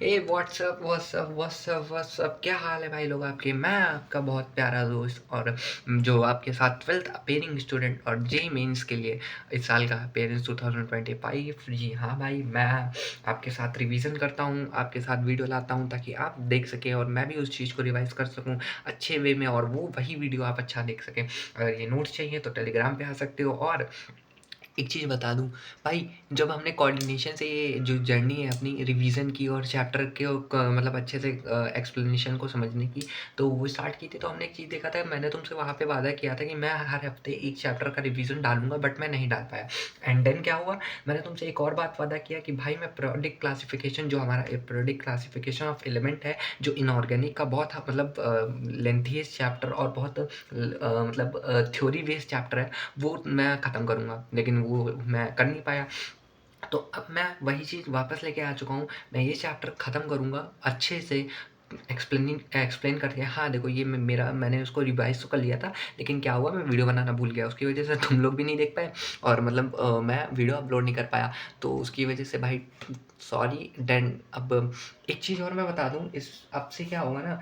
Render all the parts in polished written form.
ए WhatsApp WhatsApp WhatsApp WhatsApp, क्या हाल है भाई लोग आपके। मैं आपका बहुत प्यारा दोस्त और जो आपके साथ 12th अपेयरिंग स्टूडेंट और जेई मेंस के लिए इस साल का अपेयरेंस 2025। जी हाँ भाई, मैं आपके साथ रिवीजन करता हूँ, आपके साथ वीडियो लाता हूँ ताकि आप देख सकें और मैं भी उस चीज़ को रिवाइज कर सकूँ अच्छे वे में, और वो वही वीडियो आप अच्छा देख सकें। अगर ये नोट्स चाहिए तो टेलीग्राम पे आ सकते हो। और एक चीज़ बता दूँ भाई, जब हमने कोऑर्डिनेशन से ये जो जर्नी है अपनी रिवीजन की और चैप्टर के मतलब अच्छे से एक्सप्लेनेशन को समझने की, तो वो स्टार्ट की थी। तो हमने एक चीज़ देखा था, मैंने तुमसे वहाँ पे वादा किया था कि मैं हर हफ्ते एक चैप्टर का रिवीजन डालूंगा, बट मैं नहीं डाल पाया। एंड देन क्या हुआ, मैंने तुमसे एक और बात वादा किया कि भाई मैं पीरियोडिक क्लासिफिकेशन, जो हमारा पीरियोडिक क्लासिफिकेशन ऑफ एलिमेंट है, जो इनऑर्गेनिक का बहुत मतलब लेंथीएस्ट चैप्टर और बहुत मतलब थ्योरी बेस्ड चैप्टर है, वो मैं ख़त्म करूँगा, लेकिन वो मैं कर नहीं पाया। तो अब मैं वही चीज़ वापस लेके आ चुका हूँ। मैं ये चैप्टर ख़त्म करूँगा अच्छे से, एक्सप्लेन करके। हाँ देखो, ये मैंने उसको रिवाइज तो कर लिया था, लेकिन क्या हुआ, मैं वीडियो बनाना भूल गया, उसकी वजह से तुम लोग भी नहीं देख पाए और मतलब मैं वीडियो अपलोड नहीं कर पाया, तो उसकी वजह से भाई सॉरी। देन अब एक चीज़ और मैं बता दूँ, इस अब से क्या होगा ना,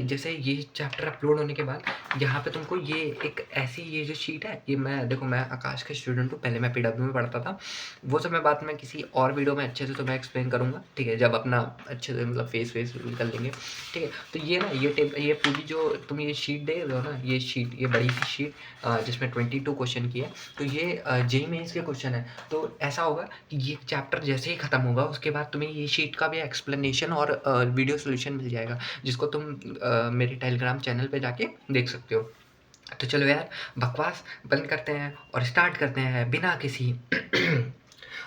जैसे ये चैप्टर अपलोड होने के बाद यहाँ पे तुमको ये एक ऐसी ये जो शीट है, ये मैं देखो, मैं आकाश का स्टूडेंट हूँ, पहले मैं पीडब्ल्यू में पढ़ता था। वो सब मैं बात में किसी और वीडियो में अच्छे से तुम्हें एक्सप्लेन करूँगा, ठीक है, जब अपना अच्छे से मतलब फेस वेस कर लेंगे, ठीक है। तो ये ना, ये पूरी जो तुम ये शीट देख रहे हो ना, ये शीट, ये बड़ी सी शीट जिसमें 22 क्वेश्चन की है, तो ये जेई मेंस के क्वेश्चन है। तो ऐसा होगा कि ये चैप्टर जैसे ही ख़त्म होगा, उसके बाद तुम्हें ये शीट का भी एक्सप्लेनेशन और वीडियो सोल्यूशन मिल जाएगा, जिसको तुम मेरे टेलीग्राम चैनल पे जाके देख सकते हो। तो चलो यार, बकवास बंद करते हैं और स्टार्ट करते हैं बिना किसी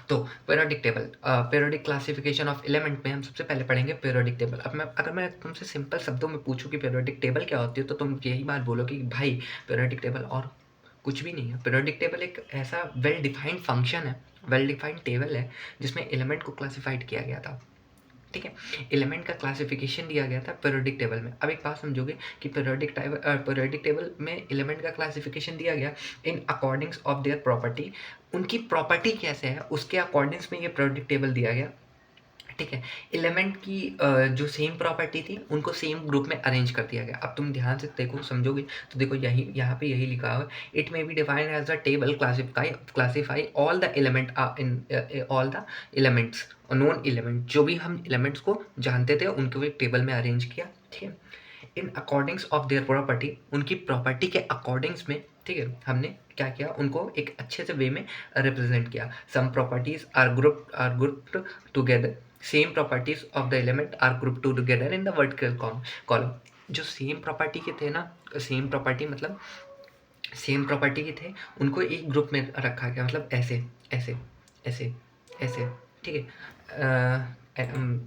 तो periodic table, periodic classification of element में हम सबसे पहले पढ़ेंगे पीरियोडिक टेबल। अब अगर मैं तुमसे सिंपल शब्दों में पूछूं कि पीरियोडिक टेबल क्या होती है, तो तुम यही बात बोलोगे कि भाई पीरियोडिक टेबल और कुछ भी नहीं है। पीरियोडिक टेबल एक ऐसा वेल डिफाइंड फंक्शन है, वेल डिफाइंड टेबल है, जिसमें एलिमेंट को क्लासिफाइड किया गया था, ठीक है। एलिमेंट का क्लासिफिकेशन दिया गया था पीरियोडिक टेबल में। अब एक बात समझोगे कि पीरियोडिक टेबल में एलिमेंट का क्लासिफिकेशन दिया गया इन अकॉर्डिंग्स ऑफ देयर प्रॉपर्टी। उनकी प्रॉपर्टी कैसे है उसके अकॉर्डिंग्स में ये पीरियोडिक टेबल दिया गया, ठीक है। एलिमेंट की जो सेम प्रॉपर्टी थी, उनको सेम ग्रुप में अरेंज कर दिया गया। अब तुम ध्यान से देखो, समझोगे तो देखो, यही यहाँ पे यही लिखा हुआ है, it may be defined as a table classify all the element in all the elements, non element, जो भी हम एलिमेंट्स को जानते थे उनको एक टेबल में अरेंज किया, ठीक है। इन अकॉर्डिंग्स ऑफ देयर प्रॉपर्टी, उनकी प्रॉपर्टी के अकॉर्डिंग्स में, ठीक है, हमने क्या किया, उनको एक अच्छे से वे में रिप्रेजेंट किया। Some properties are grouped together, same properties of the element are group together in the vertical column. जो सेम प्रॉपर्टी के थे ना, सेम प्रॉपर्टी मतलब सेम प्रॉपर्टी के थे, उनको एक ग्रुप में रखा गया, मतलब ऐसे ऐसे ऐसे ऐसे, ठीक है।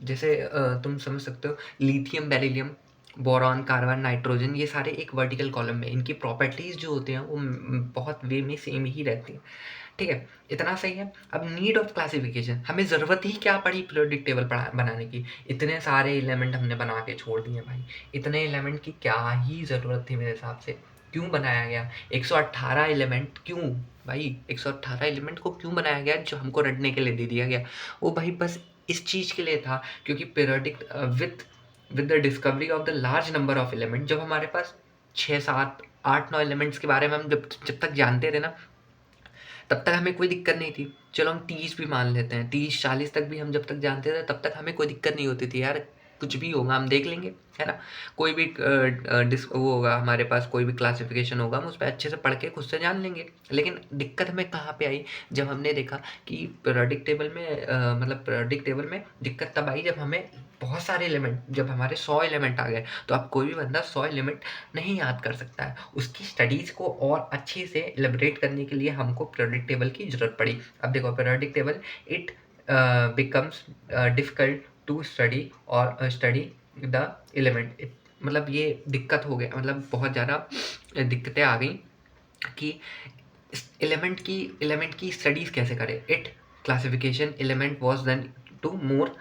जैसे तुम समझ सकते हो, lithium beryllium, boron, carbon, nitrogen, ये सारे एक वर्टिकल कॉलम में, इनकी प्रॉपर्टीज़ जो होते हैं वो बहुत वे में सेम ही रहती हैं, ठीक है। इतना सही है। अब नीड ऑफ क्लासिफिकेशन, हमें ज़रूरत ही क्या पड़ी पीरियोडिक टेबल बनाने की। इतने सारे एलिमेंट हमने बना के छोड़ दिए भाई, इतने एलिमेंट की क्या ही ज़रूरत थी मेरे हिसाब से। क्यों बनाया गया 118 एलिमेंट, क्यों भाई 118 एलिमेंट को क्यों बनाया गया, जो हमको रटने के लिए दे दिया गया। वो भाई बस इस चीज़ के लिए था, क्योंकि periodic with the discovery of the large number of element, जब हमारे पास 6 7 8 9 एलिमेंट्स के बारे में हम जब जब तक जानते थे ना, तब तक हमें कोई दिक्कत नहीं थी। चलो हम 30 भी मान लेते हैं, 30 40 तक भी हम जब तक जानते थे, तब तक हमें कोई दिक्कत नहीं होती थी यार, कुछ भी होगा हम देख लेंगे, है ना। कोई भी वो होगा हमारे पास, कोई भी क्लासिफिकेशन होगा, हम उस पर अच्छे से पढ़ के खुद से जान लेंगे। लेकिन दिक्कत हमें कहाँ पे आई, जब हमने देखा कि पीरियोडिक टेबल में मतलब पीरियोडिक टेबल में दिक्कत तब आई जब हमें बहुत सारे एलिमेंट, जब हमारे 100 एलिमेंट आ गए। तो अब कोई भी बंदा 100 एलिमेंट नहीं याद कर सकता है, उसकी स्टडीज़ को और अच्छे से एलिब्रेट करने के लिए हमको पीरियोडिक टेबल की ज़रूरत पड़ी। अब देखो, periodic table, it becomes difficult to study और स्टडी द एलिमेंट। मतलब ये दिक्कत हो गया, मतलब बहुत ज़्यादा दिक्कतें आ गई कि एलिमेंट की स्टडीज़ कैसे करें। It classification element was done to more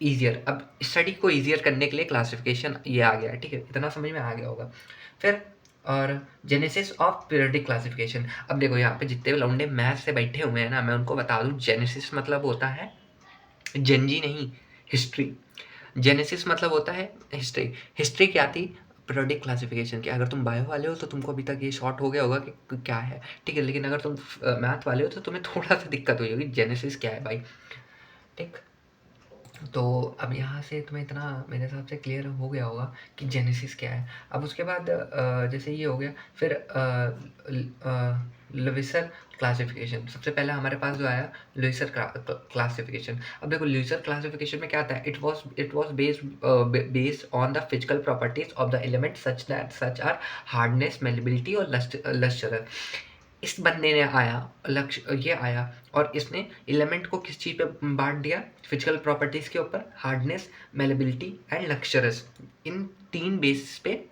easier. अब स्टडी को ईजियर करने के लिए क्लासिफिकेशन ये आ गया है, ठीक है, इतना समझ में आ गया होगा। फिर और जेनेसिस ऑफ पीरियोडिक क्लासिफिकेशन। अब देखो, यहाँ पे जितने भी लौंडे मैथ से बैठे हुए हैं ना, मैं उनको बता दूँ, जेनेसिस मतलब होता है जनजी नहीं, हिस्ट्री। जेनेसिस मतलब होता है हिस्ट्री। हिस्ट्री क्या थी? पीरियोडिक क्लासिफिकेशन की। अगर तुम बायो वाले हो तो तुमको अभी तक ये शॉर्ट हो गया होगा कि क्या है, ठीक है। लेकिन अगर तुम मैथ वाले हो तो तुम्हें थोड़ा सा दिक्कत हुई होगी, जेनेसिस क्या है भाई, ठीक। तो अब यहाँ से तुम्हें इतना मेरे हिसाब से क्लियर हो गया होगा कि जेनेसिस क्या है। अब उसके बाद जैसे ये हो गया, फिर लुइसर क्लासिफिकेशन। सबसे पहले हमारे पास जो आया लुइसर क्लासिफिकेशन। अब देखो लुइसर क्लासिफिकेशन में क्या आता है, it was based on the physical properties of the element such are hardness, malleability और लस्टर। इस बंदे ने आया, लक्ष्य ये आया और इसने एलिमेंट को किस चीज़ पे बांट दिया, फिजिकल प्रॉपर्टीज़ के ऊपर, हार्डनेस, मेलेबिलिटी एंड लक्चरस। इन 3 बेसिस पे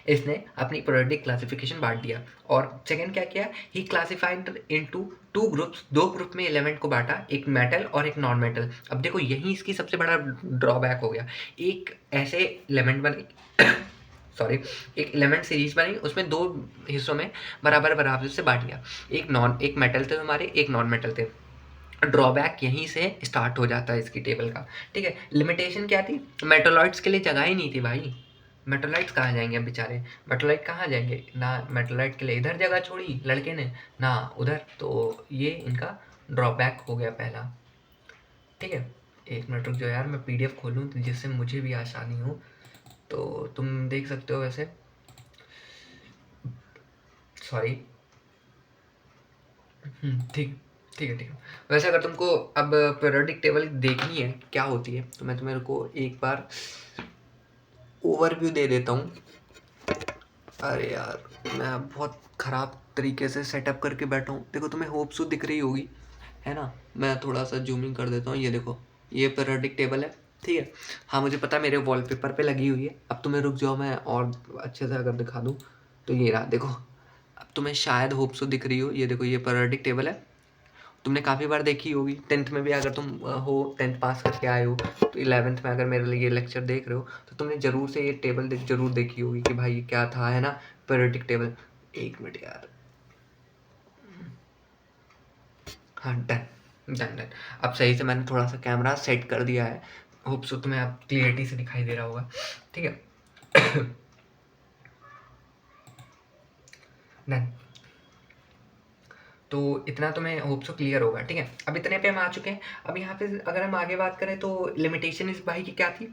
इसने अपनी पीरियोडिक क्लासिफिकेशन बांट दिया। और सेकंड क्या किया, ही क्लासिफाइड इनटू 2 ग्रुप्स, 2 ग्रुप में एलिमेंट को बांटा, एक मेटल और एक नॉन मेटल। अब देखो यही इसकी सबसे बड़ा ड्रॉबैक हो गया। एक ऐसे एलिमेंट बने सॉरी, एक एलिमेंट सीरीज बनी, उसमें 2 हिस्सों में बराबर बराबर से बांट दिया। एक मेटल थे हमारे, एक नॉन मेटल थे। ड्रॉबैक यहीं से स्टार्ट हो जाता है इसकी टेबल का, ठीक है। लिमिटेशन क्या थी, मेटलॉइड्स के लिए जगह ही नहीं थी भाई। मेटलॉइड्स कहाँ जाएंगे अब बेचारे, मेटलॉइड कहाँ जाएंगे ना, मेटलॉइड के लिए इधर जगह छोड़ी लड़के ने ना उधर। तो ये इनका ड्रॉबैक हो गया पहला, ठीक है। एक मिनट रुक जाओ यार, मैं पीडीएफ खोलूँ जिससे मुझे भी आसानी हो। तो तुम देख सकते हो वैसे, सॉरी, ठीक, ठीक है, ठीक है। वैसे अगर तुमको अब पीरियोडिक टेबल देखनी है क्या होती है, तो मैं तुम्हें को एक बार ओवरव्यू दे देता हूँ। अरे यार, मैं बहुत ख़राब तरीके से सेटअप करके बैठा हूँ। देखो तुम्हें होप्सो दिख रही होगी, है ना। मैं थोड़ा सा जूमिंग कर देता हूँ। ये देखो, ये पीरियोडिक टेबल है, ठीक है। हाँ मुझे पता है मेरे वॉलपेपर पे लगी हुई है। अब तुम्हें रुक जाओ, मैं और अच्छे से अगर दिखा दूँ तो ये रहा देखो। अब तुम्हें शायद होप्सो दिख रही हो, ये देखो ये पीरियोडिक टेबल है। तुमने काफ़ी बार देखी होगी, 10th में भी अगर तुम हो, 10th पास करके आए हो, तो 11th में अगर मेरे लिए ये लेक्चर देख रहे हो तो तुमने ज़रूर से ये टेबल जरूर देखी होगी कि भाई क्या था, है ना, पीरियोडिक टेबल। एक मिनट यार, हाँ डन डन डन। अब सही से मैंने थोड़ा सा कैमरा सेट कर दिया है, होप सो तुम्हें अब क्लियरिटी से दिखाई दे रहा होगा, ठीक है। डन। तो इतना तो मैं होप सो क्लियर होगा, ठीक है। अब इतने पे हम आ चुके हैं। अब यहाँ पे अगर हम आगे बात करें तो लिमिटेशन इस भाई की क्या थी,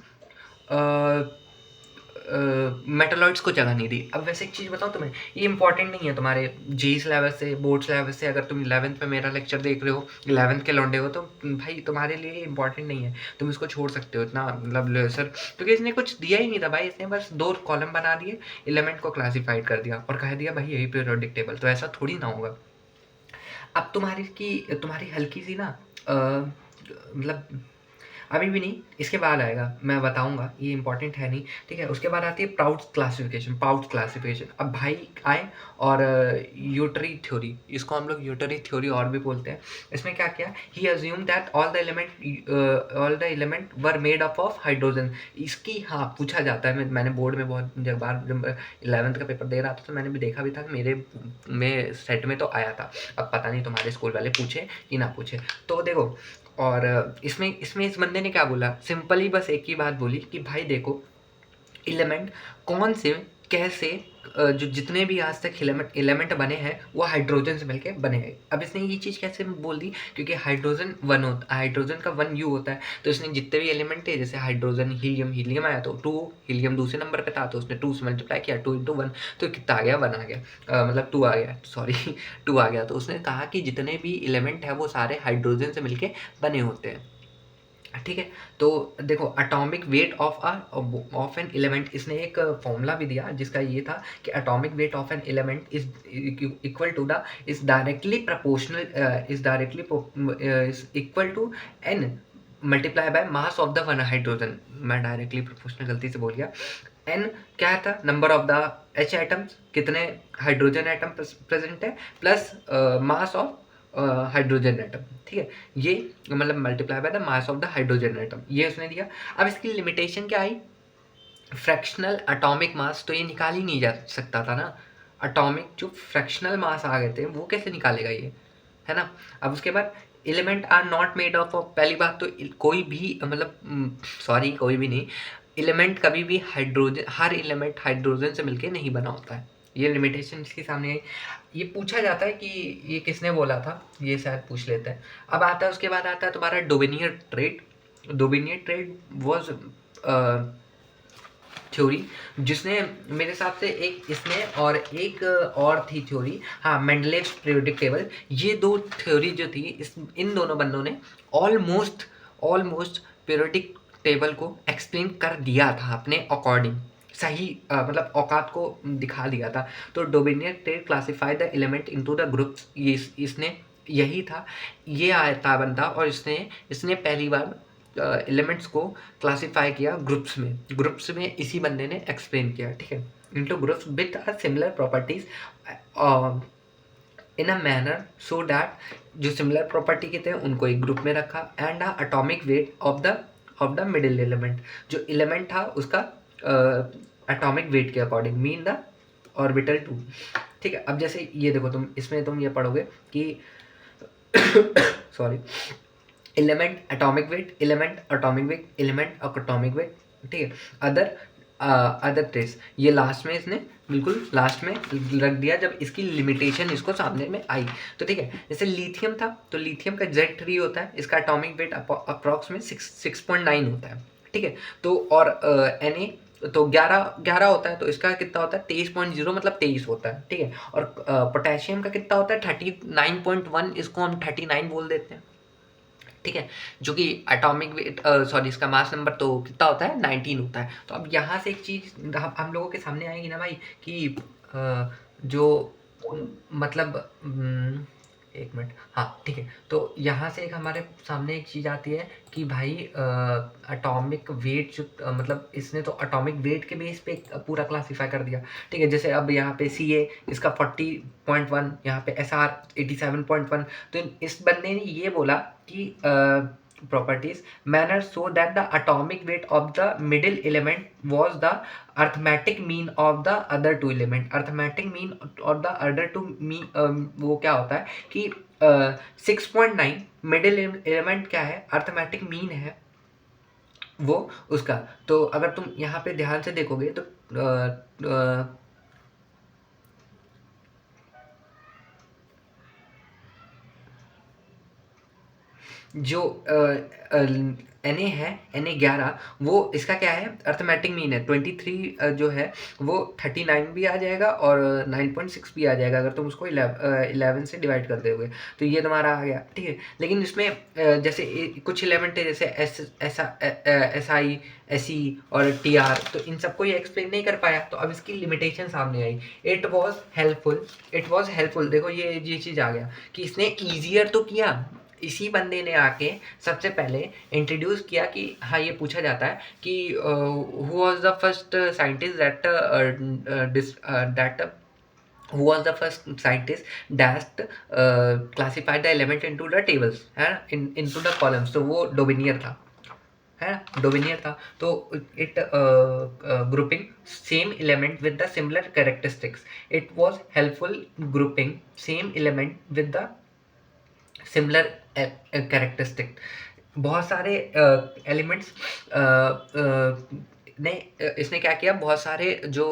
मेटलॉइड्स को जगह नहीं दी। अब वैसे एक चीज़ बताऊँ तुम्हें, ये इंपॉर्टेंट नहीं है तुम्हारे जेईस लेवल से, बोर्ड्स लेवल से। अगर तुम 11th में मेरा लेक्चर देख रहे हो, 11th के लौंडे हो, तो भाई तुम्हारे लिए इंपॉर्टेंट नहीं है, तुम इसको छोड़ सकते हो इतना, मतलब सर, क्योंकि इसने कुछ दिया ही नहीं था भाई। इसने बस 2 कॉलम बना दिए, एलिमेंट को क्लासीफाइड कर दिया और कह दिया भाई यही पीरियोडिक टेबल। तो ऐसा थोड़ी ना होगा। अब तुम्हारी हल्की सी ना मतलब अभी भी नहीं, इसके बाद आएगा, मैं बताऊंगा, ये इंपॉर्टेंट है नहीं, ठीक है। उसके बाद आती है पाउच क्लासिफिकेशन। अब भाई आए और यूटरी थ्योरी, इसको हम लोग यूटरी थ्योरी और भी बोलते हैं। इसमें क्या किया, he assume that all the element were made up of hydrogen. इसकी हाँ पूछा जाता है, मैंने बोर्ड में बहुत बार जब 11th का पेपर दे रहा था तो मैंने भी देखा भी था, मेरे में सेट में तो आया था। अब पता नहीं तुम्हारे स्कूल वाले पूछे कि ना पूछे। तो देखो, और इसमें इसमें इस बंदे ने क्या बोला, सिंपली बस एक ही बात बोली कि भाई देखो एलिमेंट कौन से कैसे जो जितने भी आज तक एलिमेंट बने हैं वो हाइड्रोजन से मिलके बने हैं। अब इसने ये चीज़ कैसे बोल दी, क्योंकि हाइड्रोजन हाइड्रोजन का 1 यू होता है। तो इसने जितने भी एलिमेंट थे, जैसे हाइड्रोजन, हीलियम आया तो 2, हीलियम दूसरे नंबर पे था तो उसने 2 से मल्टीप्लाई किया, 2 × 1, तो कितना आ गया, 1 आ गया, मतलब 2 आ गया, सॉरी 2 आ गया। तो उसने कहा कि जितने भी एलिमेंट है वो सारे हाइड्रोजन से मिलके बने होते हैं, ठीक है। तो देखो atomic weight of an element, इसने एक फॉर्मूला भी दिया जिसका ये था कि atomic weight of an element is equal to the is directly proportional is equal to N multiply by mass of the one hydrogen. मैं डायरेक्टली प्रोपोर्शनल गलती से बोल गया। एन क्या था, number of the H atoms, कितने hydrogen atom present है, plus mass of hydrogen atom, ठीक है। ये मतलब multiply by the mass of the hydrogen atom, ये उसने दिया। अब इसकी लिमिटेशन क्या आई, फ्रैक्शनल एटॉमिक मास, तो ये निकाल ही नहीं जा सकता था ना। एटॉमिक जो फ्रैक्शनल मास आ गए थे वो कैसे निकालेगा ये, है ना। अब उसके बाद element are not made of, पहली बात तो कोई भी मतलब सॉरी कोई भी नहीं, एलिमेंट कभी भी हाइड्रोजन, हर एलिमेंट हाइड्रोजन से मिलके नहीं बना होता है। ये लिमिटेशन इसके सामने है। ये पूछा जाता है कि ये किसने बोला था, ये शायद पूछ लेते हैं। अब आता है उसके बाद आता है तुम्हारा डोबेनियर ट्रेड। डोबेनियर ट्रेड वॉज थ्योरी जिसने मेरे हिसाब से एक इसने और एक और थी थ्योरी, हाँ, मेंडलेव्स पीरियोडिक टेबल। ये दो थ्योरी जो थी इन दोनों बंदों ने ऑलमोस्ट ऑलमोस्ट पीरियोडिक टेबल को एक्सप्लेन कर दिया था अपने अकॉर्डिंग, सही मतलब औकात को दिखा दिया था। तो डोबेनियर टेड classify the element into the groups, ये इसने यही था, ये आया था बंदा, और इसने इसने पहली बार एलिमेंट्स को क्लासिफाई किया ग्रुप्स में इसी बंदे ने एक्सप्लेन किया, ठीक है, into groups with a similar properties in a manner so that जो सिमिलर प्रॉपर्टी के थे उनको एक ग्रुप में रखा, and atomic weight of the middle element, जो एलिमेंट था उसका एटॉमिक वेट के अकॉर्डिंग मीन द ऑर्बिटल 2, ठीक है। अब जैसे ये देखो, तुम इसमें तुम ये पढ़ोगे कि sorry, element atomic wait, element atomic wait, element atomic wait, ठीक है। अदर अदर ट्रेस, ये लास्ट में इसने बिल्कुल लास्ट में रख दिया जब इसकी लिमिटेशन इसको सामने में आई, तो ठीक है। जैसे लिथियम था, तो लिथियम का Z3 होता है, इसका एटॉमिक वेट अप्रॉक्स में 6.9 होता है, ठीक है। तो और Na तो 11 होता है, तो इसका कितना होता है 23.0, मतलब 23 होता है, ठीक है। और पोटेशियम का कितना होता है 39.1, इसको हम 39 बोल देते हैं, ठीक है, जो कि एटॉमिक वेट सॉरी इसका मास नंबर तो कितना होता है 19 होता है। तो अब यहाँ से एक चीज़ हम लोगों के सामने आएगी ना भाई कि जो मतलब एक मिनट, हाँ ठीक है। तो यहाँ से एक हमारे सामने एक चीज़ आती है कि भाई एटॉमिक वेट जो मतलब इसने तो एटॉमिक वेट के बेस पे पूरा क्लासीफाई कर दिया, ठीक है। जैसे अब यहाँ पे Ca इसका 40.1, यहाँ पे Sr 87.1, तो इस बंदे ने ये बोला कि properties manner so that the atomic weight of the middle element was the arithmetic mean of the other two element। arithmetic mean of the other two mean वो क्या होता है कि 6.9 मिडिल एलिमेंट क्या है, अर्थमेटिक मीन है वो उसका। तो अगर तुम यहाँ पे ध्यान से देखोगे तो जो Na है Na11 वो इसका क्या है अर्थमेटिक मीन है 23, जो है वो 39 भी आ जाएगा और 9.6 भी आ जाएगा अगर तुम उसको 11 से डिवाइड कर दोगे, तो ये तुम्हारा आ गया, ठीक है। लेकिन इसमें जैसे कुछ एलिमेंट है जैसे SI SE और TR, तो इन सबको ये एक्सप्लेन नहीं कर पाया, तो अब इसकी लिमिटेशन सामने आई। इट वॉज हेल्पफुल, देखो ये चीज़ आ गया कि इसने ईजियर तो किया, इसी बंदे ने आके सबसे पहले इंट्रोड्यूस किया कि हाँ ये पूछा जाता है कि who was the first scientist that who was the first scientist that classified the element into the tables है ना, into the columns, तो वो डोबिनियर था, है ना, डोबिनियर था। तो it grouping same element with the similar characteristics, it was helpful grouping same element with the similar characteristic. बहुत सारे एलिमेंट्स ने इसने क्या किया, बहुत सारे जो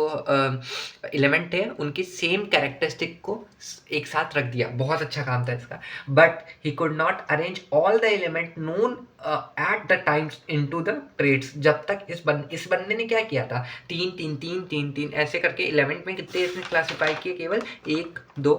एलिमेंट थे उनकी सेम कैरेक्टरिस्टिक को एक साथ रख दिया, बहुत अच्छा काम था इसका। But he could not arrange all the element known at the times into the triads. जब तक इस बंदे ने क्या किया था, 3 3 3 3 3 ऐसे करके एलिमेंट में कितने इसने क्लासीफाई किए, केवल 1 2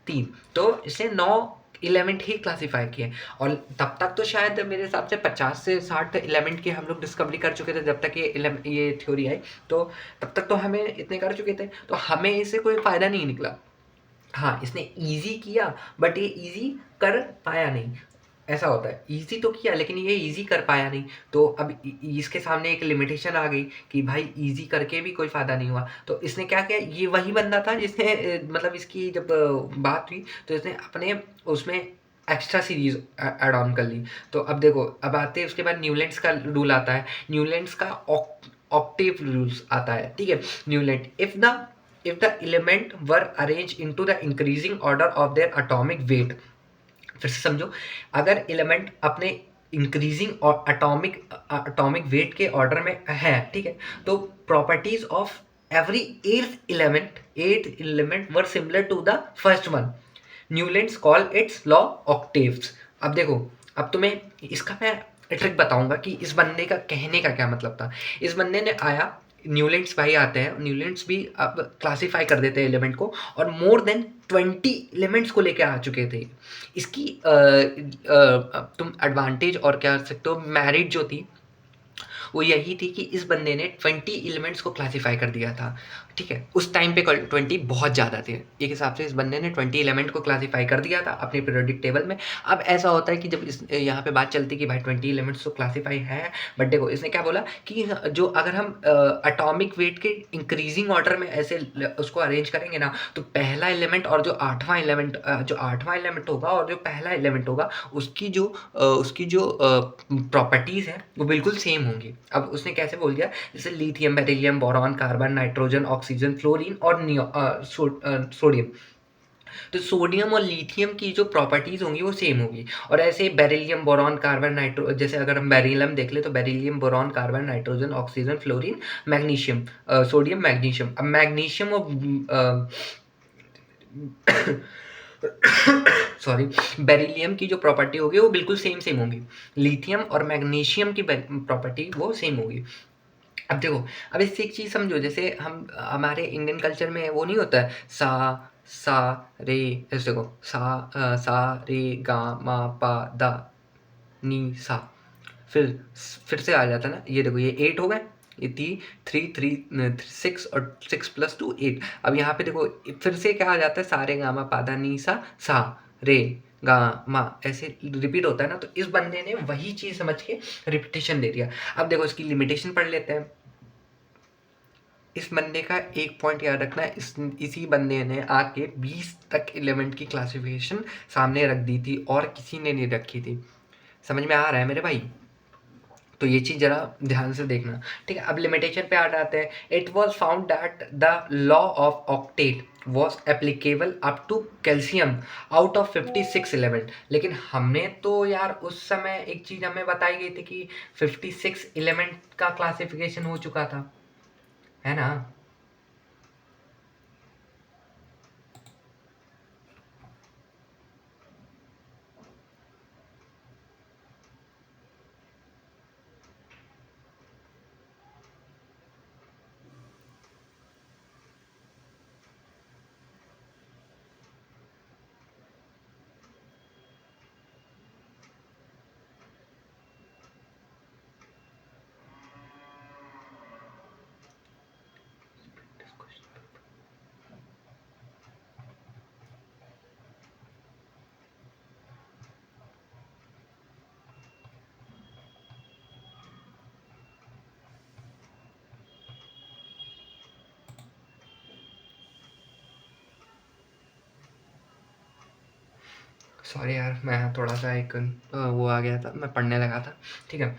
3, तो इसने 9 एलिमेंट ही क्लासीफाई किए। और तब तक तो शायद मेरे हिसाब से 50 से 60 एलिमेंट की हम लोग डिस्कवरी कर चुके थे जब तक ये थ्योरी आई, तो तब तक तो हमें इतने कर चुके थे, तो हमें इससे कोई फ़ायदा नहीं निकला। हाँ, इसने ईजी किया बट ये ईजी कर पाया नहीं, ऐसा होता है, ईजी तो किया लेकिन ये ईजी कर पाया नहीं। तो अब इसके सामने एक लिमिटेशन आ गई कि भाई ईजी करके भी कोई फ़ायदा नहीं हुआ, तो इसने क्या किया, ये वही बंदा था जिसने मतलब इसकी जब बात हुई तो इसने अपने उसमें एक्स्ट्रा सीरीज ऐड ऑन कर ली। तो अब देखो, अब आते हैं उसके बाद न्यूलैंड्स का रूल आता है, न्यूलैंड्स का ऑक्टेव रूल्स आता है, ठीक है। Newland, if the element were arranged into the increasing order of their atomic weight, फिर से समझो, अगर एलिमेंट अपने इंक्रीजिंग और एटॉमिक वेट के ऑर्डर में है, ठीक है, तो properties of every eighth element were similar to the first one. Newlands call its law octaves. अब देखो, अब तुम्हें इसका मैं ट्रिक बताऊंगा कि इस बंदे का कहने का क्या मतलब था। इस बंदे ने आया, न्यूलैंड्स भाई आते हैं, न्यूलैंड्स भी अब क्लासीफाई कर देते हैं एलिमेंट को, और मोर देन 20 एलिमेंट्स को लेके आ चुके थे। इसकी तुम एडवांटेज और क्या कर सकते हो, मैरिट जो थी वो यही थी कि इस बंदे ने 20 एलिमेंट्स को क्लासीफाई कर दिया था, ठीक है। उस टाइम पे 20 बहुत ज़्यादा थे, एक हिसाब से इस बंदे ने 20 एलिमेंट को क्लासीफाई कर दिया था अपने पीरियोडिक टेबल में। अब ऐसा होता है कि जब इस यहाँ पे बात चलती कि भाई 20 एलिमेंट्स तो क्लासीफाई है, बट देखो इसने क्या बोला कि जो अगर हम एटॉमिक वेट के इंक्रीजिंग ऑर्डर में ऐसे उसको अरेंज करेंगे ना, तो पहला एलिमेंट और जो आठवां एलिमेंट होगा और जो पहला एलिमेंट होगा, उसकी जो प्रॉपर्टीज़ हैं वो बिल्कुल सेम होंगी। अब उसने कैसे बोल दिया, जैसे lithium, beryllium, boron, carbon, nitrogen, oxygen, fluorine और सोडियम। तो सोडियम और लिथियम की जो प्रॉपर्टीज होंगी वो सेम होगी, और ऐसे बेरिलियम, बोरॉन, कार्बन, नाइट्रो, जैसे अगर हम बेरिलियम देख ले तो beryllium, boron, carbon, nitrogen, oxygen, fluorine, magnesium, sodium, magnesium. अब मैग्नीशियम और सॉरी, बेरिलियम की जो प्रॉपर्टी होगी वो बिल्कुल सेम होगी। लिथियम और मैग्नीशियम की प्रॉपर्टी वो सेम होगी। अब देखो, अब इससे एक चीज़ समझो, जैसे हम हमारे इंडियन कल्चर में वो नहीं होता है, सा रे, ऐसे देखो, सा रे गा मा पा दा नी सा, फिर से आ जाता है ना, ये देखो ये 8 हो गए, ये 6 और 6 + 2 8। अब यहाँ पे देखो फिर से क्या आ जाता है, सारे गामा पादा नी सा रे गा मा, ऐसे रिपीट होता है ना। तो इस बंदे ने वही चीज़ समझ के रिपीटेशन दे दिया। अब देखो इसकी लिमिटेशन पढ़ लेते हैं। इस बंदे का एक पॉइंट याद रखना, इसी बंदे ने आके 20 तक एलिमेंट की क्लासिफिकेशन सामने रख दी थी और किसी ने नहीं रखी थी। समझ में आ रहा है मेरे भाई? तो ये चीज़ जरा ध्यान से देखना, ठीक है। अब लिमिटेशन पे आ जाते हैं। It was found that the law of octet was applicable up to calcium out of 56 element. लेकिन हमने तो यार उस समय एक चीज़ हमें बताई गई थी कि 56 एलिमेंट का क्लासिफिकेशन हो चुका था, है ना। सॉरी यार, मैं थोड़ा सा एक वो आ गया था, मैं पढ़ने लगा था, ठीक है।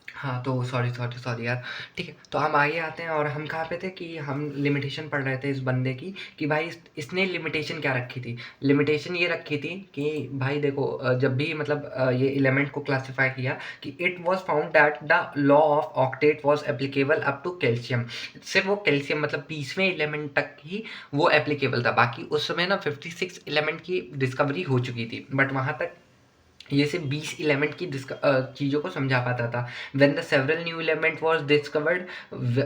हाँ, तो सॉरी यार, ठीक है। तो हम आगे आते हैं, और हम कहाँ पे थे कि हम लिमिटेशन पढ़ रहे थे इस बंदे की, कि भाई इसने लिमिटेशन क्या रखी थी। लिमिटेशन ये रखी थी कि भाई देखो, जब भी मतलब ये एलिमेंट को क्लासिफाई किया कि it was found that the law of octet was applicable up to calcium. सिर्फ वो कैल्शियम मतलब 20वें एलिमेंट तक ही वो एप्लीकेबल था, बाकी उस समय ना 56 एलिमेंट की डिस्कवरी हो चुकी थी, बट वहाँ तक ये सिर्फ 20 एलिमेंट की चीज़ों को समझा पाता था। When the several new element was discovered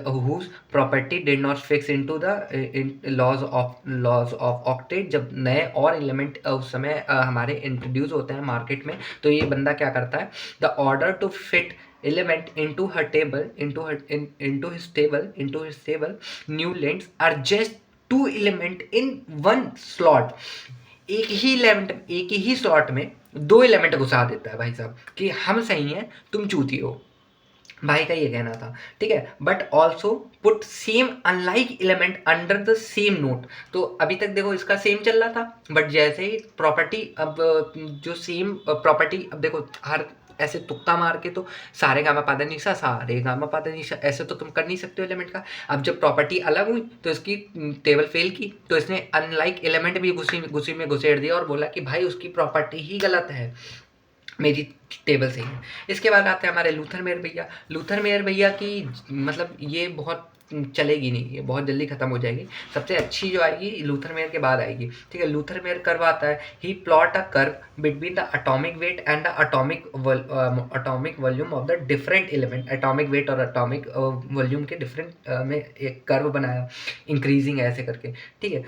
whose property did not fix into the laws of octet, जब नए और एलिमेंट उस समय हमारे इंट्रोड्यूस होते हैं मार्केट में, तो ये बंदा क्या करता है, the order to fit element into her table into his table Newlands are just 2 element in one slot। एक ही स्लॉट में 2 एलिमेंट घुसा देता है भाई साहब, कि हम सही हैं तुम चूती हो, भाई का ये कहना था, ठीक है। But also put same unlike element under the same note. तो अभी तक देखो इसका सेम चल रहा था, बट जैसे ही प्रॉपर्टी, अब जो सेम प्रॉपर्टी, अब देखो हर ऐसे तुक्का मार के तो सारे गामा पादा निशा सारे गामा पादा निशा ऐसे तो तुम कर नहीं सकते हो एलिमेंट का। अब जब प्रॉपर्टी अलग हुई तो इसकी टेबल फेल की, तो इसने अनलाइक एलिमेंट भी घुसी में घुसेड़ दिया और बोला कि भाई उसकी प्रॉपर्टी ही गलत है, मेरी टेबल सही है। इसके बाद आते हैं हमारे लूथर मेयर भैया। लूथर मेयर भैया की मतलब ये बहुत चलेगी नहीं, ये बहुत जल्दी खत्म हो जाएगी। सबसे अच्छी जो आएगी लूथर मेयर के बाद आएगी, ठीक है। लूथर मेयर कर्व आता है, he plot a curve between the atomic weight and the atomic volume of the different element. Atomic weight और एटॉमिक वॉल्यूम के डिफरेंट में एक कर्व बनाया, इंक्रीजिंग ऐसे करके, ठीक है।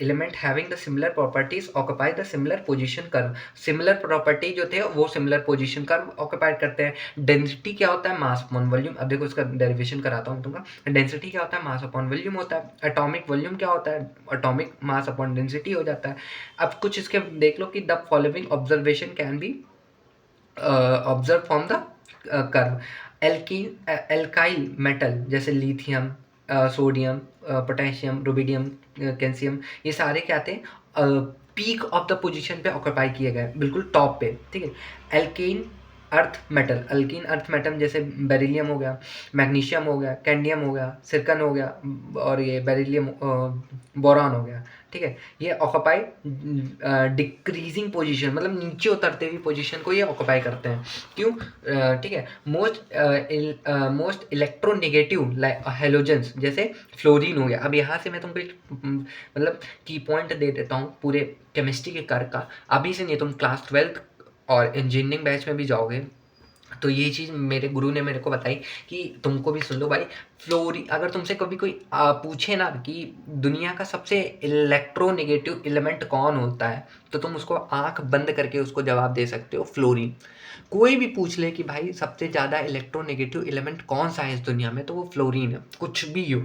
Element having the similar properties occupy the similar position curve. Similar property जो थे वो सिमिलर पोजीशन कर्व ऑक्यूपाई करते हैं। डेंसिटी क्या होता है, मास अपॉन वॉल्यूम। अब देखो इसका डेरिवेशन कराता हूँ तुमको। डेंसिटी क्या होता है, मास अपॉन वॉल्यूम होता है। एटॉमिक वॉल्यूम क्या होता है, एटॉमिक मास अपॉन डेंसिटी हो जाता है। अब कुछ इसके देख लो कि the following observation can be observe from the curve. Alkyl metal जैसे lithium, sodium, potassium, rubidium, calcium, ये सारे क्या थे, पीक ऑफ द पोजीशन पे ऑक्यूपाई किए गए, बिल्कुल टॉप पे, ठीक है। Alkane earth metal, alkene earth metal जैसे बेरिलियम हो गया, मैग्नीशियम हो गया, कैंडियम हो गया, सिरकन हो गया और ये बेरिलियम बोरॉन हो गया, ठीक है। ये ऑक्यूपाई डिक्रीजिंग पोजीशन, मतलब नीचे उतरते हुई पोजीशन को ये ऑक्यूपाई करते हैं। क्यों, ठीक है। मोस्ट इलेक्ट्रोनेगेटिव हेलोजेंस जैसे फ्लोरीन हो गया। अब यहाँ से मैं तुमको एक मतलब की पॉइंट दे देता हूँ पूरे केमिस्ट्री के कर का। अभी से नहीं, तुम क्लास 12th और इंजीनियरिंग बैच में भी जाओगे तो ये चीज़ मेरे गुरु ने मेरे को बताई कि तुमको भी सुन लो भाई। अगर तुमसे कभी कोई पूछे ना कि दुनिया का सबसे इलेक्ट्रोनेगेटिव एलिमेंट कौन होता है, तो तुम उसको आंख बंद करके उसको जवाब दे सकते हो, फ्लोरीन। कोई भी पूछ ले कि भाई सबसे ज़्यादा इलेक्ट्रोनेगेटिव एलिमेंट कौन सा है इस दुनिया में, तो वो फ्लोरीन है। कुछ भी हो,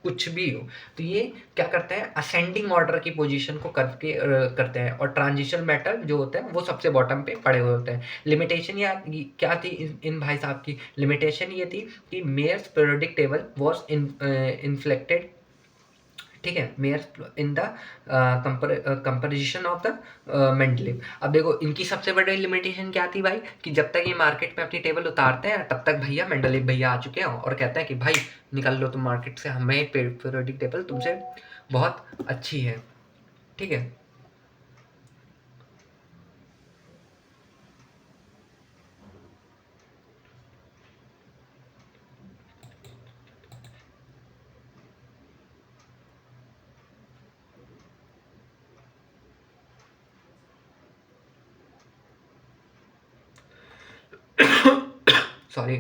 कुछ भी हो। तो ये क्या करते हैं, असेंडिंग ऑर्डर की पोजीशन को करके करते हैं। और ट्रांजिशन मेटल जो होते हैं वो सबसे बॉटम पे पड़े हुए होते हैं। लिमिटेशन क्या थी इन भाई साहब की, लिमिटेशन ये थी कि Meyer's periodic table was inflected, ठीक है, Meyer's in the composition of the Mendeleev. अब देखो इनकी सबसे बड़ी लिमिटेशन क्या थी भाई, कि जब तक ये मार्केट में अपनी टेबल उतारते हैं तब तक भैया मेंडलीव भैया आ चुके हैं और कहते हैं कि भाई निकाल लो तुम मार्केट से, हमें पीरियोडिक टेबल तुमसे बहुत अच्छी है, ठीक है। सॉरी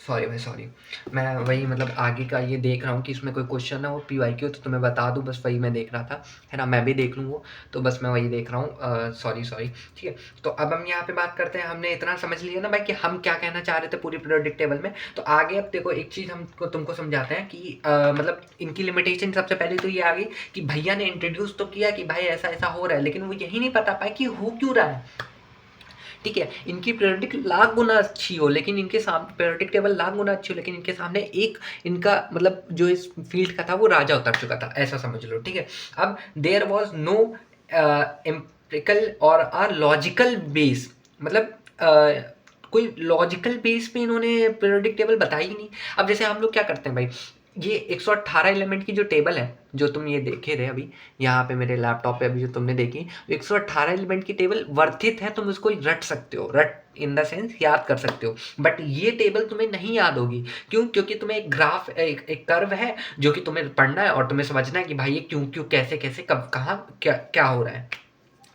सॉरी भाई सॉरी, मैं वही मतलब आगे का ये देख रहा हूँ कि इसमें कोई क्वेश्चन है वो PYQ तो तुम्हें बता दूँ, बस वही मैं देख रहा था, है ना। मैं भी देख लूँ वो, तो बस मैं वही देख रहा हूँ, सॉरी सॉरी, ठीक है। तो अब हम यहाँ पे बात करते हैं, हमने इतना समझ लिया ना भाई कि हम क्या कहना चाह रहे थे पूरी पीरियोडिक टेबल में। तो आगे अब देखो एक चीज़ हमको तुमको समझाते हैं कि मतलब इनकी लिमिटेशन सबसे पहले तो ये आ गई कि भैया ने इंट्रोड्यूस तो किया कि भाई ऐसा ऐसा हो रहा है, लेकिन वो यही नहीं पता पाए कि हो क्यों रहा है, ठीक है। इनकी पीरियोडिक लाख गुना अच्छी हो, लेकिन इनके सामने पीरियोडिक टेबल लाख गुना अच्छी हो, लेकिन इनके सामने एक इनका मतलब जो इस फील्ड का था वो राजा उतर चुका था, ऐसा समझ लो, ठीक है। अब देयर वॉज नो एम्पिरिकल और अ लॉजिकल बेस, मतलब कोई लॉजिकल बेस पे इन्होंने पीरियोडिक टेबल बताई ही नहीं। अब जैसे हम लोग क्या करते हैं भाई, ये 118 एलिमेंट की जो टेबल है जो तुम ये देखे रहे अभी यहाँ पे मेरे लैपटॉप पे, अभी जो तुमने देखी 118 एलिमेंट की टेबल वर्थित है, तुम उसको रट सकते हो, रट इन द सेंस याद कर सकते हो। बट ये टेबल तुम्हें नहीं याद होगी, क्यों, क्योंकि तुम्हें एक ग्राफ एक कर्व है जो कि तुम्हें पढ़ना है और तुम्हें समझना है कि भाई ये क्यों क्यों कैसे कैसे कब कहाँ क्या क्या हो रहा है।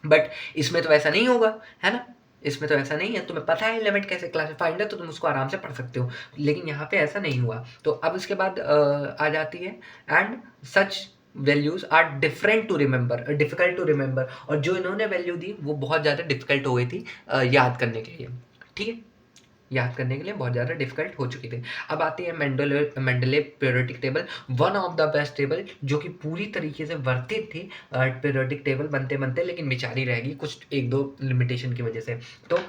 बट इसमें तो ऐसा नहीं होगा, है ना। इसमें तो ऐसा नहीं है, तुम्हें पता है एलिमेंट कैसे क्लासिफाइड है तो तुम उसको आराम से पढ़ सकते हो, लेकिन यहाँ पे ऐसा नहीं हुआ। तो अब इसके बाद आ जाती है and such values are different to remember, difficult to remember. और जो इन्होंने वैल्यू दी वो बहुत ज़्यादा डिफिकल्ट हो गई थी याद करने के लिए, ठीक है, याद करने के लिए बहुत ज़्यादा डिफिकल्ट हो चुकी थी। अब आती है Mendeleev periodic table, one of the best table जो कि पूरी तरीके से वर्थित थी पीरियोडिक टेबल बनते बनते, लेकिन बेचारी रहेगी कुछ एक दो लिमिटेशन की वजह से। तो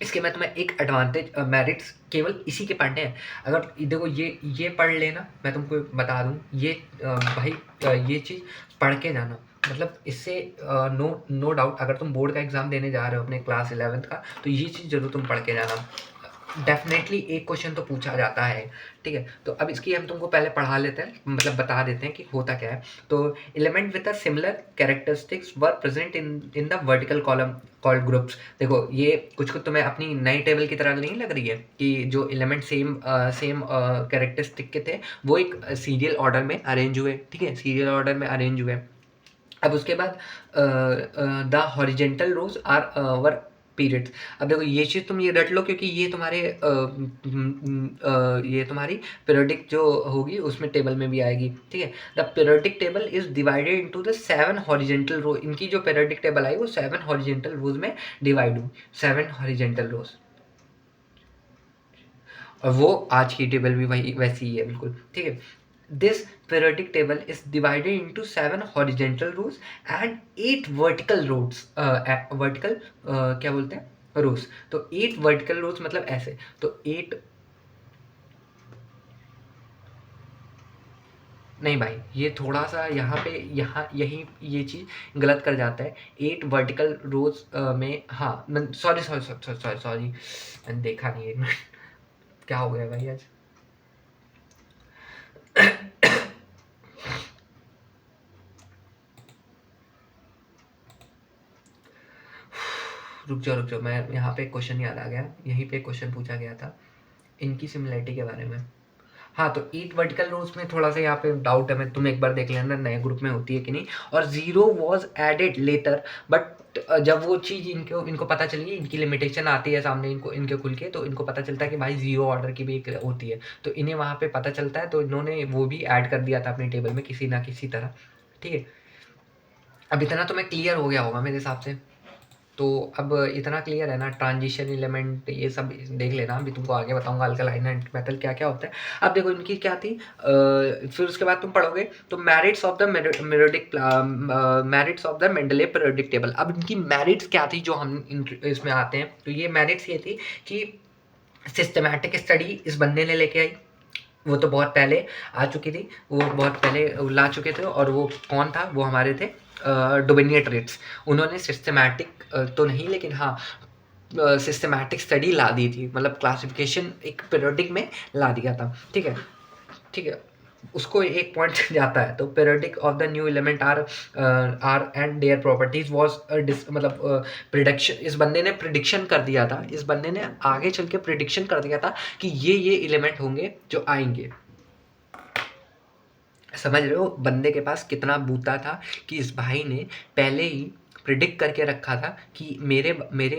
इसके मैं तुम्हें एक एडवांटेज मेरिट्स केवल इसी के पढ़ने हैं। अगर देखो ये पढ़ लेना, मैं तुमको बता दूं ये भाई ये चीज़ पढ़ के जाना, मतलब इससे नो नो डाउट अगर तुम बोर्ड का एग्ज़ाम देने जा रहे हो अपने क्लास 11th का, तो ये चीज़ ज़रूर तुम पढ़ के जाना। डेफ़िनेटली एक क्वेश्चन तो पूछा जाता है, ठीक है? तो अब इसकी हम तुमको पहले पढ़ा लेते हैं, मतलब बता देते हैं कि होता क्या है। तो element with a similar characteristics were present in the vertical column called groups. देखो ये कुछ-कुछ तुम्हें अपनी नई टेबल की तरह नहीं लग रही है कि जो एलिमेंट सेम कैरेक्टरिस्टिक के थे, वो एक सीरियल ऑर्डर में अरेंज हुए, ठीक है? सीरियल ऑर्डर में अरेंज हुए। अब उसके बाद the horizontal rows are were periods. अब देखो ये चीज़ तुम ये रट लो क्योंकि ये तुम्हारे ये तुम्हारी पीरियडिक जो होगी उसमें टेबल में भी आएगी, ठीक है? The periodic table is divided into the 7 horizontal row. इनकी जो पीरियडिक टेबल आई वो 7 हॉरिजेंटल रोज में डिवाइड हुई, 7 हॉरिजेंटल रोज। और वो आज की टेबल भी वही वैसी ही है बिल्कुल, ठीक है? This periodic table is divided into 7 horizontal rows and 8 vertical rows, vertical क्या बोलते हैं rows। तो 8 vertical rows मतलब ऐसे, तो 8 नहीं भाई, ये थोड़ा सा यहाँ पे यहाँ यही ये चीज़ गलत कर जाता है। 8 वर्टिकल रोज में, हाँ sorry sorry sorry sorry sorry, मैंने देखा नहीं, एक मिनट, क्या हो गया भाई आज? रुक जाओ, मैं यहाँ पे क्वेश्चन याद आ गया, यहीं पे क्वेश्चन पूछा गया था इनकी सिमिलरिटी के बारे में। हाँ, तो 8 वर्टिकल रोज में थोड़ा सा यहाँ पे डाउट है, मैं तुम एक बार देख लेना नए ग्रुप में होती है कि नहीं। और 0 वाज एडेड लेटर, बट जब वो चीज़ इनको इनको पता चली, इनकी लिमिटेशन आती है सामने इनको इनके खुल के, तो इनको पता चलता है कि भाई 0 ऑर्डर की भी एक होती है, तो इन्हें वहाँ पे पता चलता है, तो इन्होंने वो भी ऐड कर दिया था अपनी टेबल में किसी ना किसी तरह, ठीक है? अब इतना तो मैं क्लियर हो गया होगा मेरे हिसाब से। तो अब इतना क्लियर है ना, ट्रांजिशन एलिमेंट ये सब देख लेना, अभी तुमको आगे बताऊंगा अल्कलाइन एंड मेटल क्या क्या होता है। अब देखो इनकी क्या थी, फिर उसके बाद तुम पढ़ोगे तो मैरिट्स ऑफ द मेरोडिक, merits of the Mendeleev periodic table. अब इनकी मैरिट्स क्या थी जो हम इसमें आते हैं, तो ये मैरिट्स ये थी कि सिस्टमैटिक स्टडी इस बंदे ने लेके आई, वो तो बहुत पहले आ चुकी थी, वो बहुत पहले ला चुके थे, और वो कौन था, वो हमारे थे डोमिनिएट्रेट्स। उन्होंने सिस्टमैटिक तो नहीं, लेकिन हाँ सिस्टमैटिक स्टडी ला दी थी, मतलब क्लासिफिकेशन एक पीरियोडिक में ला दिया था, ठीक है? ठीक है, उसको एक पॉइंट जाता है। तो periodic of the new element are and their properties was मतलब प्रिडिक्शन, इस बंदे ने प्रिडिक्शन कर दिया था, इस बंदे ने आगे चल के प्रिडिक्शन कर दिया था कि ये एलिमेंट होंगे जो आएंगे। समझ रहे हो बंदे के पास कितना बूता था कि इस भाई ने पहले ही प्रिडिक्ट करके रखा था कि मेरे मेरे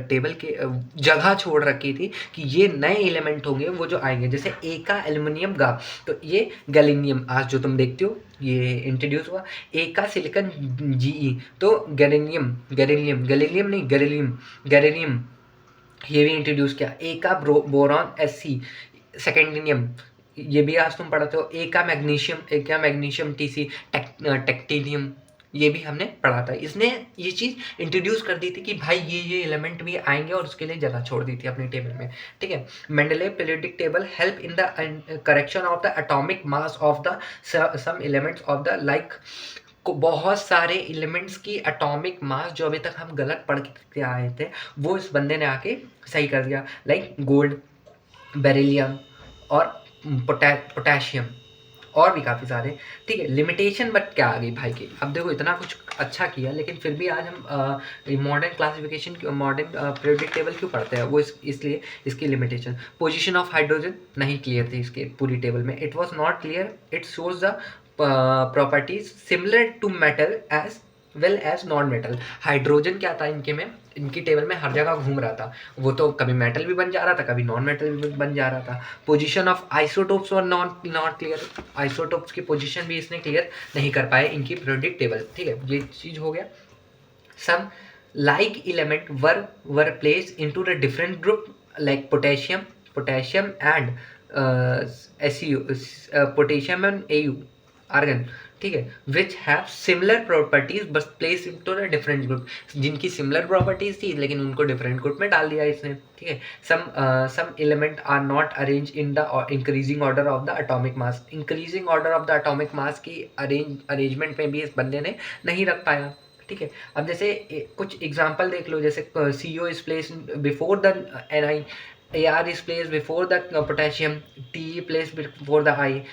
टेबल के जगह छोड़ रखी थी कि ये नए एलिमेंट होंगे वो जो आएंगे, जैसे ए का एल्युमिनियम गा, तो ये गैलीनियम आज जो तुम देखते हो ये इंट्रोड्यूस हुआ। ए का सिलिकॉन जीई, तो गैलीनियम गैलीनियम गैलीनियम नहीं गैलीनियम गैलीनियम ये भी इंट्रोड्यूस किया। ए का बोरॉन एससी सेकेंडिनियम, ये भी आज तुम पढ़ते हो। ए का मैग्नीशियम टीसी टेक्टिनियम, ये भी हमने पढ़ा था। इसने ये चीज़ इंट्रोड्यूस कर दी थी कि भाई ये एलिमेंट भी आएंगे, और उसके लिए जगह छोड़ दी थी अपनी टेबल में, ठीक है? Mendeleev periodic table help in the correction of the atomic mass of the some elements of the like, को बहुत सारे एलिमेंट्स की एटॉमिक मास जो अभी तक हम गलत पढ़ के आए थे, वो इस बंदे ने आके सही कर दिया, लाइक गोल्ड, बेरिलियम और पोटेशियम, और भी काफ़ी सारे, ठीक है? लिमिटेशन बट क्या आ गई भाई की। अब देखो इतना कुछ अच्छा किया, लेकिन फिर भी आज हम modern classification, modern periodic table क्यों पढ़ते हैं, वो इसलिए इसकी लिमिटेशन। पोजीशन ऑफ हाइड्रोजन नहीं क्लियर थी इसके पूरी टेबल में, it was not clear, it shows the properties similar to metal as well as non metal. Hydrogen क्या था इनके में, इनकी टेबल में हर जगह घूम रहा था, वो तो कभी मेटल भी बन जा रहा था, कभी नॉन मेटल भी बन जा रहा था। पोजीशन ऑफ आइसोटोप्स और नॉट क्लियर, आइसोटोप्स की पोजीशन भी इसने क्लियर नहीं कर पाए इनकी पीरियोडिक टेबल, ठीक है? ये चीज़ हो गया। Some like element were placed into the different group like potassium and SU, potassium and AU argon, ठीक है, which have similar properties was place into the different group, जिनकी सिमिलर प्रॉपर्टीज थी लेकिन उनको डिफरेंट ग्रुप में डाल दिया इसने, ठीक है। Some element are not arrange in the increasing order of the atomic mass, increasing order of the atomic mass की अरेंजमेंट में भी इस बंदे ने नहीं रख पाया, ठीक है। अब जैसे कुछ एग्जांपल देख लो, जैसे CO is place before the Ni, AR is placed before the potassium, TE placed before the I,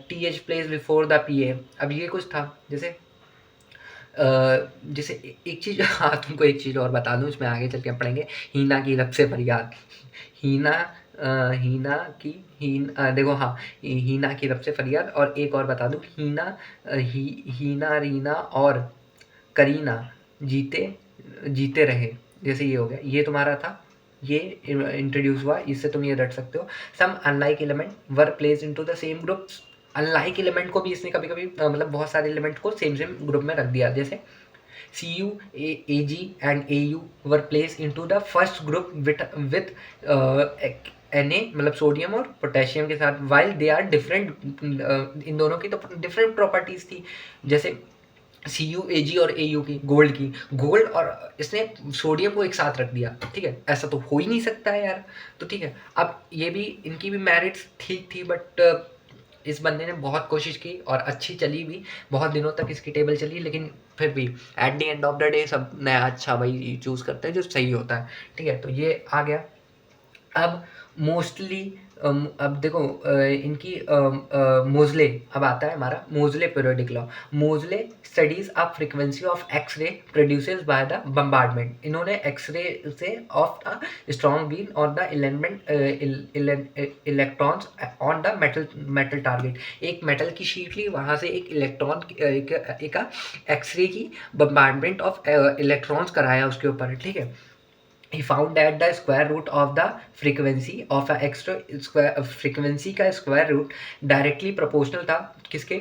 TH placed before the PA। अब ये कुछ था, जैसे जैसे एक चीज़ हाँ तुमको एक चीज़ और बता दूँ, इसमें आगे चल के पढ़ेंगे। हीना की रब से फरियाद, हीना हीना की देखो हाँ, हीना की रब से फरियाद। और एक और बता दूँ, हीना रीना और करीना जीते रहे, जैसे ये हो गया, ये तुम्हारा था, ये इंट्रोड्यूस हुआ, इससे तुम ये रट सकते हो। Some unlike element were place into the same groups, unlike element को भी इसने कभी कभी मतलब बहुत सारे एलिमेंट को सेम ग्रुप में रख दिया, जैसे Cu, Ag and Au were place into the first group with Na मतलब सोडियम और पोटेशियम के साथ, वाइल दे आर डिफरेंट, इन दोनों की तो डिफरेंट प्रॉपर्टीज थी, जैसे Cu, Ag और Au की, गोल्ड और इसने सोडियम को एक साथ रख दिया, ठीक है, ऐसा तो हो ही नहीं सकता है यार। तो ठीक है, अब ये भी इनकी भी मेरिट्स ठीक थी, बट इस बंदे ने बहुत कोशिश की और अच्छी चली भी, बहुत दिनों तक इसकी टेबल चली, लेकिन फिर भी at the end of the day सब नया अच्छा भाई चूज़ करते हैं जो सही होता है, ठीक है। तो ये आ गया। अब मोस्टली अब देखो इनकी मोजले, अब आता है हमारा Moseley periodic law. Moseley studies a frequency of X-ray produces by the bombardment, इन्होंने एक्सरे से ऑफ द स्ट्रॉन्ग बीम और the electrons on the metal target, एक मेटल की शीट ली, वहाँ से एक इलेक्ट्रॉन एक एक्सरे की बम्बार्डमेंट ऑफ इलेक्ट्रॉन्स कराया उसके ऊपर, ठीक है। He found that the square root of the frequency of a extra square frequency का square root directly proportional था किसके,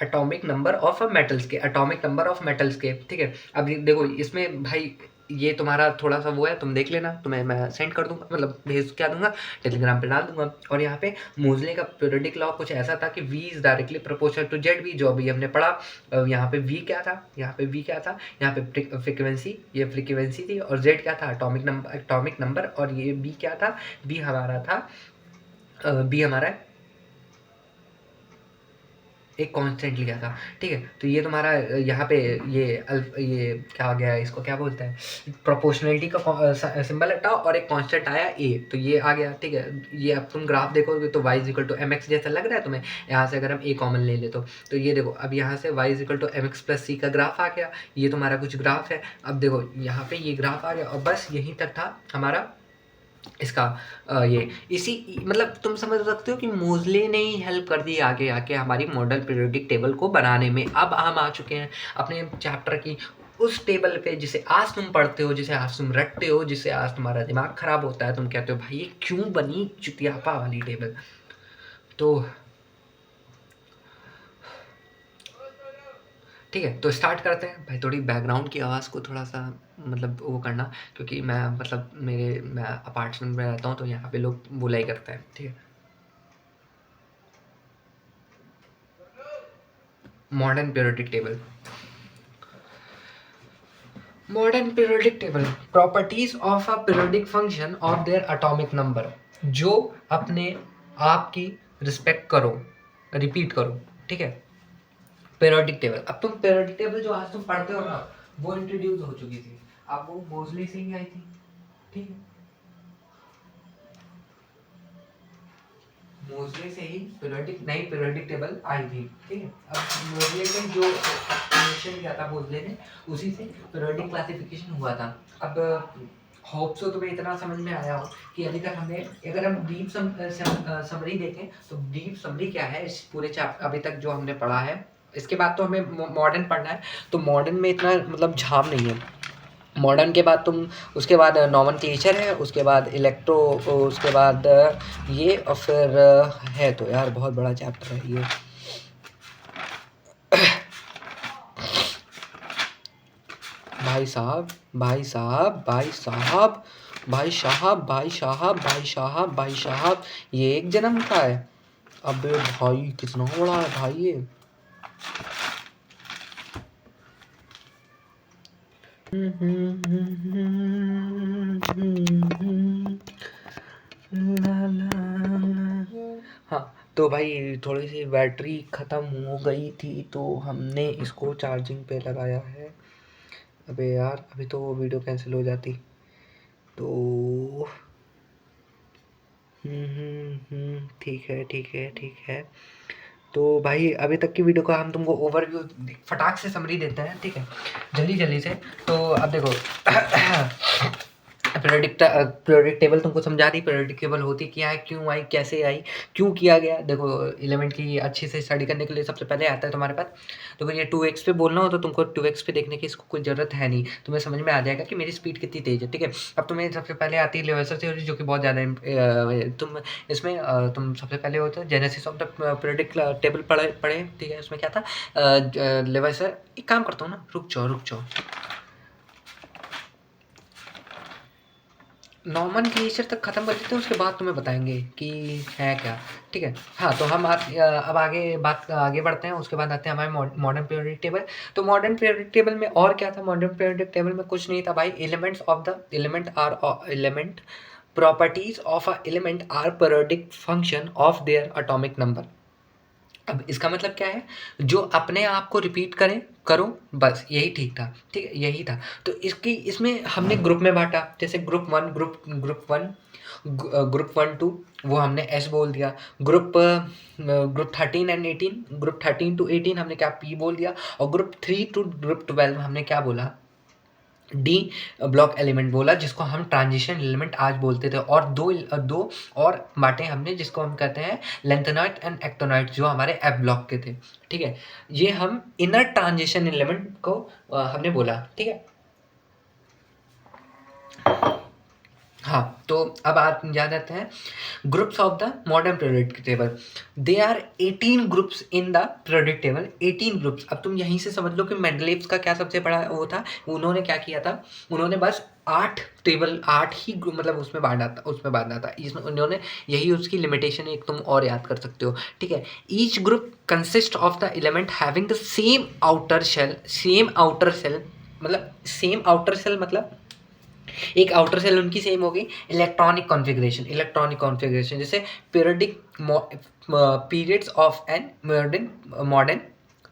atomic number of a metals के, atomic number of metals के, ठीक है। अब देखो इसमें भाई ये तुम्हारा थोड़ा सा वो है, तुम देख लेना, तुम्हें मैं सेंड कर दूंगा, मतलब भेज क्या दूंगा, टेलीग्राम पे डाल दूंगा। और यहाँ पे मोजले का पीरियोडिक लॉ कुछ ऐसा था कि V is directly proportional to ZV, जो अभी हमने पढ़ा। यहाँ पे V क्या था, यहाँ पे V क्या था, यहाँ पे फ्रीक्वेंसी, ये फ्रीक्वेंसी थी, और Z क्या था, एटॉमिक नंबर, और ये B क्या था, B हमारा था, B हमारा एक कांस्टेंट लिया था, ठीक है। तो ये तुम्हारा यहाँ पे ये क्या आ गया, इसको क्या बोलते हैं, प्रोपोर्शनलिटी का सिंबल हटा और एक कांस्टेंट आया A, तो ये आ गया, ठीक है। ये अब तुम ग्राफ देखोगे तो y इक्वल टू mx जैसा लग रहा है तुम्हें, यहाँ से अगर हम A कॉमन ले ले तो ये देखो, अब यहाँ से y equal to mx plus c का ग्राफ आ गया, ये तुम्हारा कुछ ग्राफ है। अब देखो यहाँ पे ये ग्राफ आ गया, और बस यहीं तक था हमारा इसका ये इसी, मतलब तुम समझ सकते हो कि मोजले ने ही हेल्प कर दी आगे आके हमारी मॉडल पीरियोडिक टेबल को बनाने में। अब हम आ चुके हैं अपने चैप्टर की उस टेबल पे जिसे आज तुम पढ़ते हो, जिसे आज तुम रटते हो, जिसे आज तुम्हारा दिमाग खराब होता है, तुम कहते हो भाई ये क्यों बनी चुतियापा वाली टेबल। तो ठीक है, तो स्टार्ट करते हैं भाई। थोड़ी बैकग्राउंड की आवाज़ को थोड़ा सा मतलब वो करना, क्योंकि मैं मतलब मैं अपार्टमेंट में रहता हूँ, तो यहाँ पे लोग बुलाई करते हैं, ठीक है। Modern periodic table, modern periodic table, properties of a periodic function of their atomic number, जो अपने आप की रिस्पेक्ट करो, रिपीट करो, ठीक है। पीरियोडिक टेबल, अब तुम पीरियोडिक टेबल जो आज तुम पढ़ते हो ना, वो इंट्रोड्यूस हो चुकी थी, अब वो मोजले से ही आई थी, ठीक है। मोजले से ही नई पीरियोडिक टेबल आई थी, ठीक है। अब मोजले ने जो एक्सप्लेनेशन किया था मोजले ने, उसी से पीरियोडिक क्लासिफिकेशन हुआ था। अब होप सो तुम्हें इतना समझ में आया हो कि अभी तक हमने, अगर हम डीप समरी देखें तो डीप समरी क्या है इस पूरे चैप्टर अभी तक जो हमने पढ़ा है। इसके बाद तो हमें मॉडर्न पढ़ना है, तो मॉडर्न में इतना मतलब झाम नहीं है। मॉडर्न के बाद तुम, उसके बाद नॉमेनक्लेचर है, उसके बाद इलेक्ट्रो, उसके बाद ये, और फिर है तो यार बहुत बड़ा चैप्टर है ये। भाई साहब भाई साहब भाई साहब भाई साहब भाई साहब भाई साहब भाई साहब, ये एक जन्म का है। अबे भाई कितना बड़ा है भाई ये। हाँ, तो भाई थोड़ी सी बैटरी ख़त्म हो गई थी तो हमने इसको चार्जिंग पे लगाया है। अबे यार, अभी तो वो वीडियो कैंसिल हो जाती। तो ठीक है, ठीक है, ठीक है। तो भाई अभी तक की वीडियो का हम तुमको ओवरव्यू फटाक से समरी देते हैं, ठीक है, जल्दी जल्दी से। तो अब देखो प्रेडिक्टेबल तुमको समझा दी, प्रेडिक्टेबल होती क्या है, क्यों आई, कैसे आई, क्यों किया गया। देखो एलिमेंट की अच्छे से स्टडी करने के लिए सबसे पहले आता है तुम्हारे पास, तो अगर ये 2x पे बोलना हो तो तुमको 2x पे देखने की इसको कोई ज़रूरत है नहीं, तुम्हें समझ में आ जाएगा कि मेरी स्पीड कितनी तेज़ है, ठीक है। अब तुम्हें सबसे पहले आती है लेवेसर थ्योरी, जो कि बहुत ज़्यादा तुम इसमें तुम सबसे पहले होता है genesis of the predict table पढ़े, ठीक है। उसमें क्या था, लेवेसर, एक काम करता हूँ ना, रुक जाओ, नॉर्मन ग्लेशियर तक ख़त्म कर देते हैं, उसके बाद तुम्हें बताएंगे कि है क्या, ठीक है। हाँ, तो हम अब आगे बढ़ते हैं। उसके बाद आते हैं हमारे मॉडर्न पीरियोडिक टेबल। तो मॉडर्न पीरियोडिक टेबल में और क्या था, मॉडर्न पीरियोडिक टेबल में कुछ नहीं था भाई। Element properties of a element are periodic function of their atomic number. अब इसका मतलब क्या है, जो अपने आप को रिपीट करो, बस यही ठीक था, ठीक है, यही था। तो इसमें हमने ग्रुप में बांटा, जैसे ग्रुप 1 2 वो हमने एस बोल दिया। ग्रुप 13 एंड 18, ग्रुप 13 to 18 हमने क्या पी बोल दिया। और ग्रुप 3 to ग्रुप 12 हमने क्या बोला, डी ब्लॉक एलिमेंट बोला, जिसको हम ट्रांजिशन एलिमेंट आज बोलते थे। और दो और बांटे हमने, जिसको हम कहते हैं लेंथेनॉइड एंड एक्टोनॉइड, जो हमारे एफ ब्लॉक के थे, ठीक है। ये हम इनर ट्रांजिशन एलिमेंट को हमने बोला, ठीक है। हाँ, तो अब याद आते हैं groups of the modern periodic table. They are 18 groups in the periodic table, 18 groups. अब तुम यहीं से समझ लो कि मेंडलीव्स का क्या सबसे बड़ा वो था, उन्होंने क्या किया था, उन्होंने बस 8 ही मतलब उसमें बांटा था इसमें उन्होंने, यही उसकी लिमिटेशन है, एक तुम और याद कर सकते हो, ठीक है। Each group consist of the element having the same outer shell, मतलब सेम आउटर शेल, मतलब एक आउटर सेल उनकी सेम होगी। इलेक्ट्रॉनिक कॉन्फ़िगरेशन जैसे periodic periods of an modern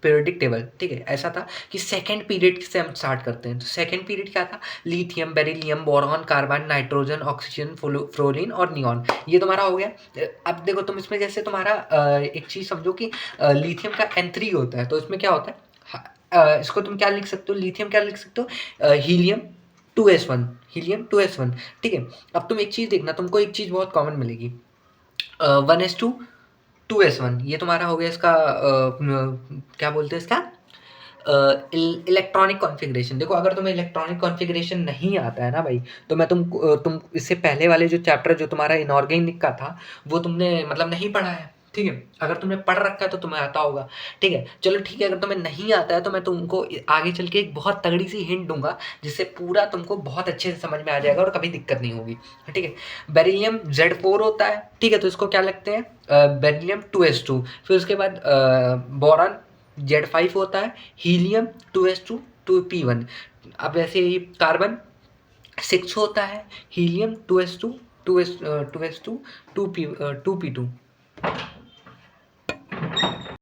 periodic table, ठीक है। ऐसा था कि सेकंड पीरियड से हम स्टार्ट करते हैं। तो सेकंड पीरियड क्या था, lithium, beryllium, boron, carbon, nitrogen, oxygen, fluorine और नियॉन, ये तुम्हारा हो गया। अब देखो तुम इसमें जैसे तुम्हारा एक चीज़ समझो कि लिथियम का N3 होता है, तो इसमें क्या होता है, इसको तुम क्या लिख सकते हो, लिथियम क्या लिख सकते हो, हीलियम 2s1, ठीक है। अब तुम एक चीज़ देखना, तुमको एक चीज़ बहुत कॉमन मिलेगी, 1s2 2s1, ये तुम्हारा हो गया इसका क्या बोलते हैं इसका, इलेक्ट्रॉनिक कॉन्फ़िगरेशन। देखो अगर तुम्हें इलेक्ट्रॉनिक कॉन्फ़िगरेशन नहीं आता है ना भाई, तो मैं तुम इससे पहले वाले जो चैप्टर जो तुम्हारा इनऑर्गेनिक का था, वो तुमने मतलब नहीं पढ़ा है, ठीक है। अगर तुमने पढ़ रखा है तो तुम्हें आता होगा, ठीक है। चलो ठीक है, अगर तुम्हें नहीं आता है तो मैं तुमको आगे चल के एक बहुत तगड़ी सी हिंट दूंगा, जिससे पूरा तुमको बहुत अच्छे से समझ में आ जाएगा और कभी दिक्कत नहीं होगी, ठीक है। बेरिलियम Z4 होता है, ठीक है, तो इसको क्या लगते हैं, बेरिलियम 2s2। फिर उसके बाद बोरॉन Z5 होता है, हीलियम 2s2 2p1। अब ऐसे ही कार्बन 6 होता है, हीलियम 2s2 2s2 2p2,